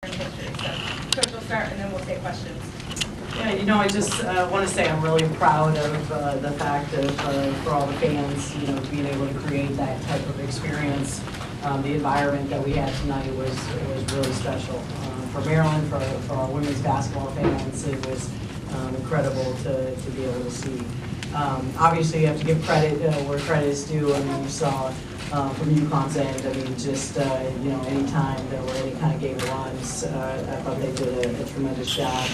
Coach will start and then we'll take questions. Yeah, I just want to say I'm really proud of the fact of for all the fans, being able to create that type of experience. The environment that we had tonight was really special. For Maryland, for our women's basketball fans, it was incredible to be able to see. Obviously, you have to give credit where credit is due. I mean, you saw from Uconn's end, just anytime there were any kind of game runs, I thought they did a tremendous job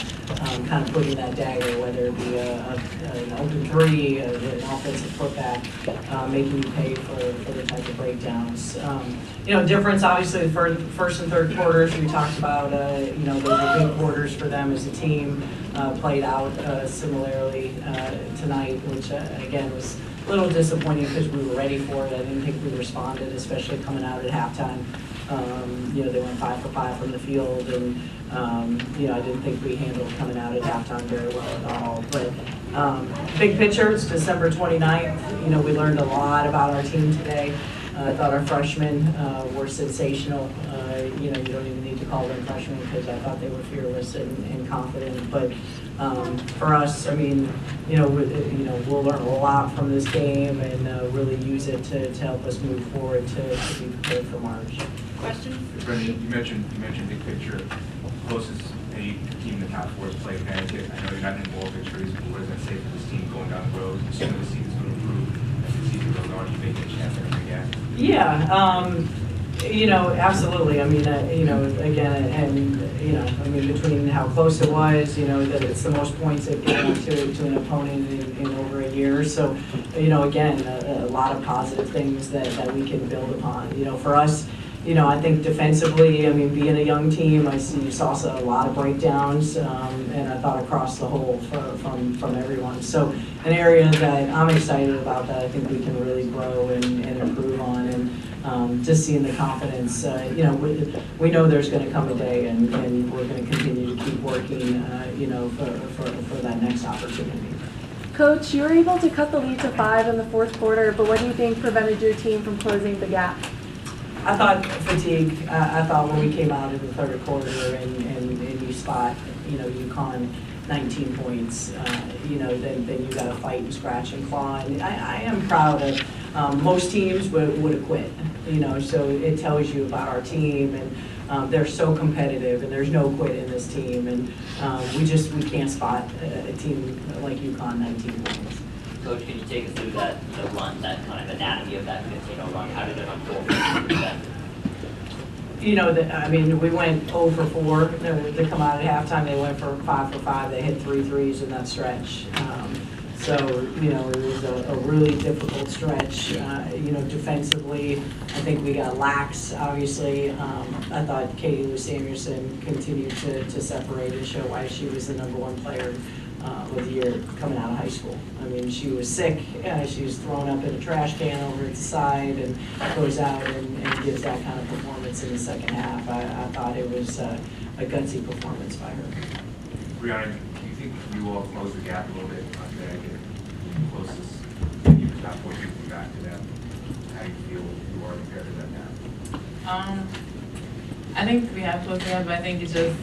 kind of putting that dagger, whether it be an open three, an offensive putback, making you pay for the type of breakdowns. Difference, obviously, the first and third quarters, we talked about, those are big quarters for them as a team, played out similarly tonight, which, again, was a little disappointing because we were ready for it. I didn't think we responded, especially coming out at halftime. They went 5 for 5 from the field, and I didn't think we handled coming out at halftime very well at all. But big picture, it's December 29th. We learned a lot about our team today. I thought our freshmen were sensational. You don't even need to call them freshmen because I thought they were fearless and confident. But for us, we'll learn a lot from this game and really use it to help us move forward to be prepared for March. Questions? Brenda, you mentioned big picture. Closest any team in the top four has played Connecticut. I know you're not in bowl victories, but what does that say for this team going down the road? Assuming the season's going to improve as the season goes on, you make a chance at it again. Yeah, absolutely. Between how close it was, that it's the most points they've given to an opponent in over a year. So, again, a lot of positive things that we can build upon. For us, I think defensively, being a young team, you saw a lot of breakdowns, and I thought across the whole from everyone. So an area that I'm excited about that I think we can really grow and improve on, and just seeing the confidence. We know there's going to come a day, and we're going to continue to keep working, for that next opportunity. Coach, you were able to cut the lead to 5 in the fourth quarter, but what do you think prevented your team from closing the gap? I thought fatigue. I thought when we came out in the third quarter and you spot, Uconn 19 points, then you got to fight and scratch and claw. And I am proud of most teams would have quit, so it tells you about our team, and they're so competitive, and there's no quit in this team, and we can't spot a team like Uconn 19 points. Coach, can you take us through the run, that kind of anatomy of that 15-0 run? How did it unfold? We went 0 for 4 to come out at halftime. They went for 5 for 5. They hit 3 threes in that stretch. It was a really difficult stretch. Defensively, I think we got lax, obviously. I thought Kaila Samuelson continued to separate and show why she was the #1 player of the year coming out of high school. She was sick. She was thrown up in a trash can over at the side and goes out and gives that kind of performance in the second half. I thought it was a gutsy performance by her. Brionna, do you think you all close the gap a little bit on Connecticut? Closest, maybe the top 4 people back to them. How do you feel you are compared to them now? I think we have close the gap, but I think it's just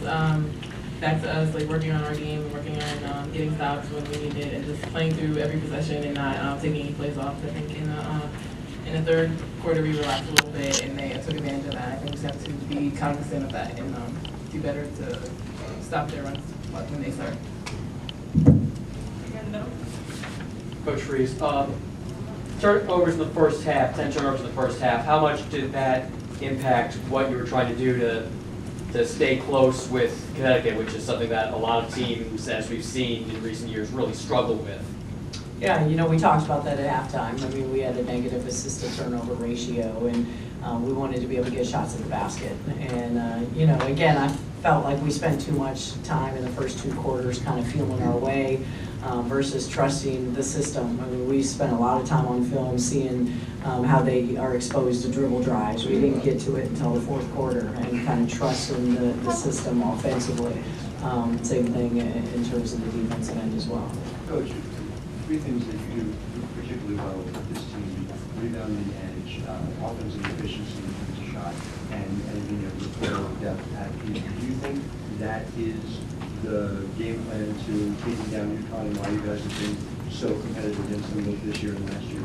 back to us, working on our game and working on getting stops when we need it, and just playing through every possession and not taking any plays off. I think in the third quarter we relaxed a little bit, and they took advantage of that. I think we just have to be cognizant of that and do better to stop their runs when they start. Coach Frese, turnovers in the first half, 10 turnovers in the first half. How much did that impact what you were trying to do to stay close with Connecticut, which is something that a lot of teams, as we've seen in recent years, really struggle with? Yeah, we talked about that at halftime. We had a negative assist-to-turnover ratio, and we wanted to be able to get shots at the basket. And, again, I felt like we spent too much time in the first 2 quarters kind of feeling our way versus trusting the system. We spent a lot of time on film seeing how they are exposed to dribble drives. We didn't get to it until the fourth quarter, and kind of trusting the system offensively. Same thing in terms of the defensive end as well. Coach, 3 things that you do particularly well with this team: rebounding edge, offensive efficiency, and shot shot and being able to play with depth at peak. Do you think that is the game plan to taking down Uconn and why you guys have been so competitive against them both this year and last year?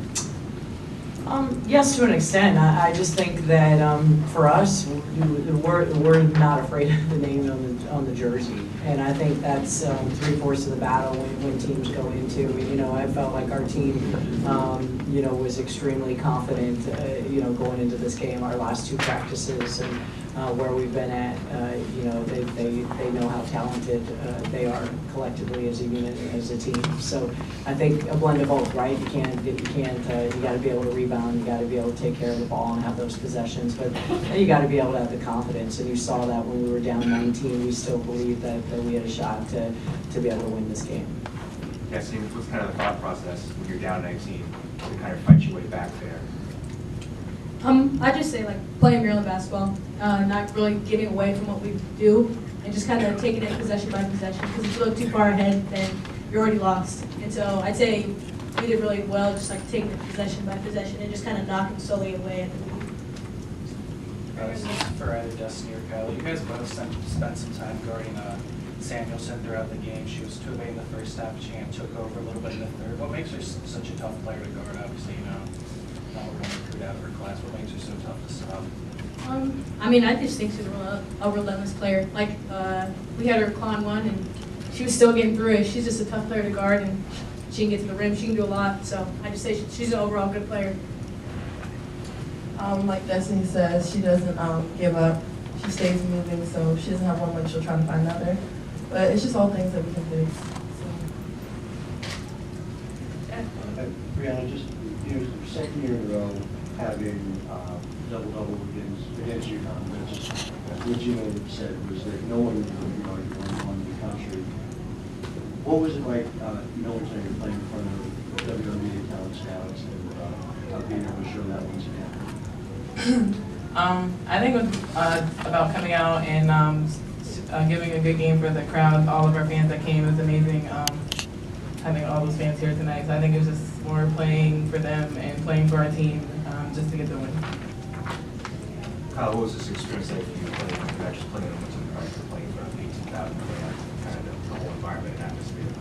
Yes, to an extent. I just think that for us, we're not afraid of the name on the jersey, and I think that's 3/4 of the battle when teams go into. You know, I felt like our team, you know, was extremely confident, you know, going into this game. Our last 2 practices and where we've been at, you know, they know how talented they are collectively as a unit, as a team. So I think a blend of both, right? You got to be able to rebound, you got to be able to take care of the ball and have those possessions, but you got to be able to have the confidence. And you saw that when we were down 19, we still believed that we had a shot to be able to win this game. Yeah, so what's kind of the thought process when you're down 19 to kind of fight your way back there? I just say like playing Maryland basketball, not really giving away from what we do, and just kind of taking it possession by possession. Because if you look too far ahead, then you're already lost. And so I'd say we did really well, just like taking it possession by possession and just kind of knocking slowly away at the lead. This is for either Destiny or Kaila. You guys both spent some time guarding Samuelson throughout the game. She was 2-of-8 in the first half. Chan took over a little bit in the third. What makes her such a tough player to guard? Obviously, you know, not we're going to recruit out of her class. What makes her so tough to stop? I mean, I just think she's a relentless player. Like, we had her Con 1, and she was still getting through it. She's just a tough player to guard, and she can get to the rim. She can do a lot. So I just say she's an overall good player. Like Destiny says, she doesn't give up. She stays moving, so she doesn't have one when she'll try to find another. But it's just all things that we can fix. So. Brionna, just, you know, second year in a row having double-double against Uconn, but just what Gino said was that no one would argue on the country. What was it like, knowing that you're playing in front of WNBA talent scouts and being able to show that once again? I think it was about coming out and giving a good game for the crowd, all of our fans that came. It was amazing having all those fans here tonight. So I think it was just more playing for them and playing for our team just to get the win. Kyle, what was this experience like for you playing, actually playing on the team prior to playing for 18,000, kind of the whole environment and atmosphere?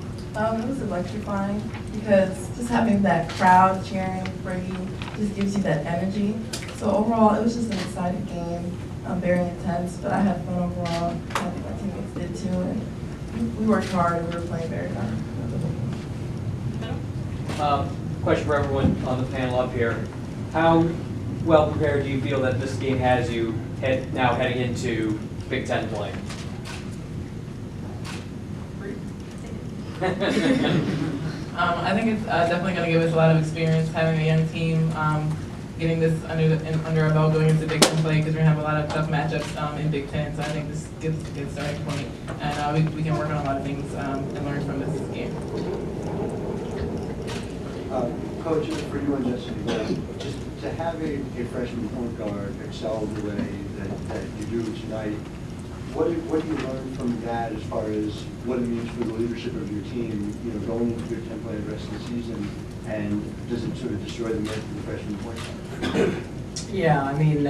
It was electrifying because just having that crowd cheering for you just gives you that energy. So overall, it was just an exciting game, very intense, but I had fun overall. I think my teammates did too, and we worked hard and we were playing very hard. Question for everyone on the panel up here. How well prepared do you feel that this game has you now heading into Big Ten play? I think it's definitely going to give us a lot of experience having a young team, getting this under our belt going into Big Ten play, because we're going to have a lot of tough matchups in Big Ten. So I think this gives us a good starting point, and we can work on a lot of things and learn from this game. Coach, for you and Destiny, just to have a freshman point guard excel the way that you do tonight, what do you learn from that as far as what it means for the leadership of your team, you know, going into Big Ten play the rest of the season, and does it sort of destroy the myth of the freshman point guard? Yeah, I mean,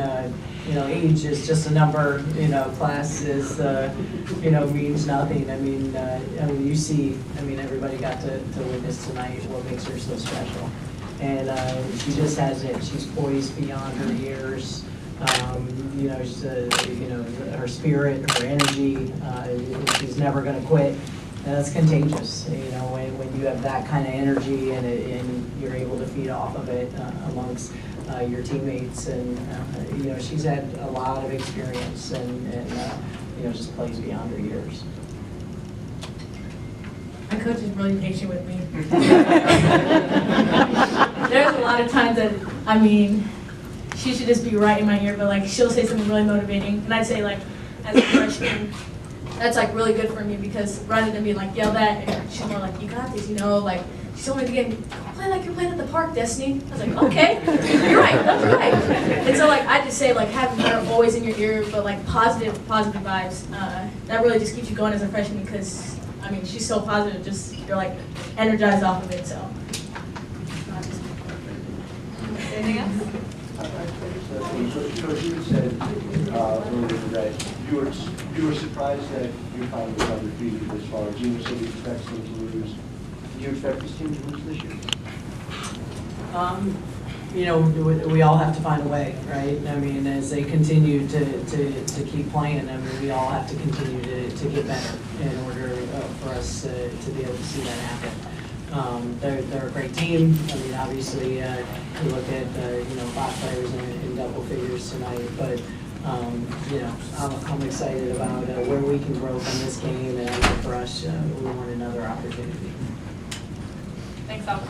you know, age is just a number. You know, class is, you know, means nothing. I mean, you see, I mean, everybody got to witness tonight what makes her so special, and she just has it. She's poised beyond her years. You know, she's, you know, her spirit, her energy. She's never going to quit. And that's contagious. You know, when you have that kind of energy and you're able to feed off of it amongst your teammates, and you know, she's had a lot of experience and you know, just plays beyond her years. My coach is really patient with me. There's a lot of times that, I mean, she should just be right in my ear, but like she'll say something really motivating, and I'd say like, as a freshman, that's like really good for me, because rather than being like yelled at, and she's more like, you got this, you know, like she told me again, play like you're playing at the park, Destiny. I was like, okay, you're right, that's right. And so like I just say like having her always in your ear, but like positive vibes. That really just keeps you going as a freshman, because I mean she's so positive, just you're like energized off of it. So. Anything else? Coach, you said earlier that you were surprised that Uconn was undefeated as far as Gino said he expects them to lose. Do you expect this team to lose this year? You know, we all have to find a way, right? I mean, as they continue to keep playing, I mean, we all have to continue to get better in order for us to be able to see that happen. They're a great team. I mean, obviously, you look at, you know, 5 players in double figures tonight, but, you know, I'm excited about where we can grow from this game, and I know for us, we want another opportunity. Thanks, Al.